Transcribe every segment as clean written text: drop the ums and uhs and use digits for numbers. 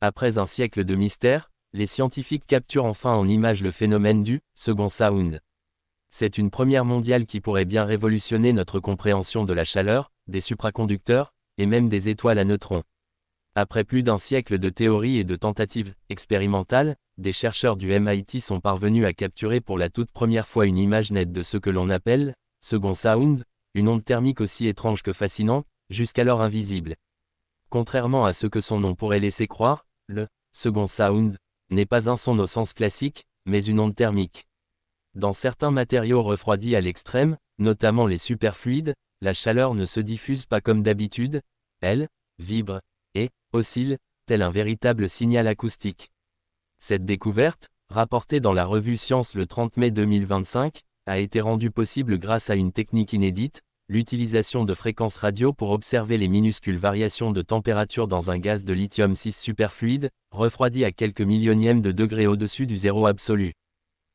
Après un siècle de mystère, les scientifiques capturent enfin en images le phénomène du second sound. C'est une première mondiale qui pourrait bien révolutionner notre compréhension de la chaleur, des supraconducteurs, et même des étoiles à neutrons. Après plus d'un siècle de théories et de tentatives expérimentales, des chercheurs du MIT sont parvenus à capturer pour la toute première fois une image nette de ce que l'on appelle second sound, une onde thermique aussi étrange que fascinante, jusqu'alors invisible. Contrairement à ce que son nom pourrait laisser croire, le second sound n'est pas un son au sens classique, mais une onde thermique. Dans certains matériaux refroidis à l'extrême, notamment les superfluides, la chaleur ne se diffuse pas comme d'habitude, elle vibre et oscille, tel un véritable signal acoustique. Cette découverte, rapportée dans la revue Science le 30 mai 2025, a été rendue possible grâce à une technique inédite, l'utilisation de fréquences radio pour observer les minuscules variations de température dans un gaz de lithium-6 superfluide, refroidi à quelques millionièmes de degrés au-dessus du zéro absolu.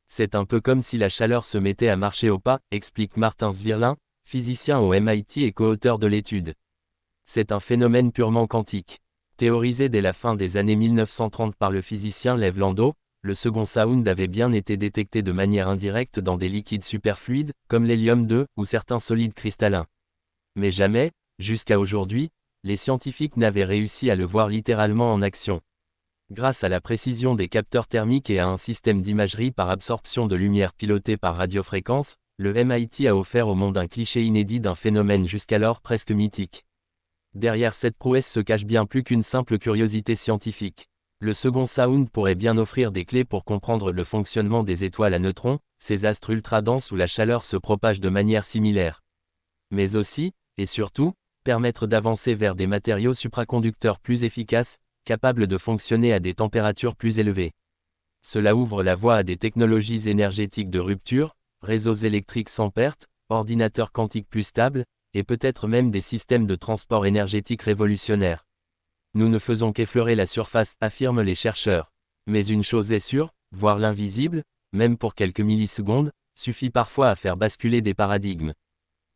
C'est un peu comme si la chaleur se mettait à marcher au pas, explique Martin Svirlin, physicien au MIT et co-auteur de l'étude. C'est un phénomène purement quantique. Théorisé dès la fin des années 1930 par le physicien Lev Landau, le second sound avait bien été détecté de manière indirecte dans des liquides superfluides, comme l'hélium-2 ou certains solides cristallins. Mais jamais, jusqu'à aujourd'hui, les scientifiques n'avaient réussi à le voir littéralement en action. Grâce à la précision des capteurs thermiques et à un système d'imagerie par absorption de lumière piloté par radiofréquence, le MIT a offert au monde un cliché inédit d'un phénomène jusqu'alors presque mythique. Derrière cette prouesse se cache bien plus qu'une simple curiosité scientifique. Le second sound pourrait bien offrir des clés pour comprendre le fonctionnement des étoiles à neutrons, ces astres ultra-denses où la chaleur se propage de manière similaire. Mais aussi, et surtout, permettre d'avancer vers des matériaux supraconducteurs plus efficaces, capables de fonctionner à des températures plus élevées. Cela ouvre la voie à des technologies énergétiques de rupture, réseaux électriques sans perte, ordinateurs quantiques plus stables, et peut-être même des systèmes de transport énergétique révolutionnaires. Nous ne faisons qu'effleurer la surface, affirment les chercheurs. Mais une chose est sûre, voir l'invisible, même pour quelques millisecondes, suffit parfois à faire basculer des paradigmes.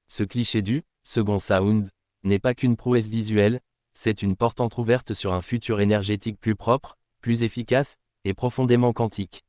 Ce cliché du second sound n'est pas qu'une prouesse visuelle, c'est une porte entrouverte sur un futur énergétique plus propre, plus efficace, et profondément quantique.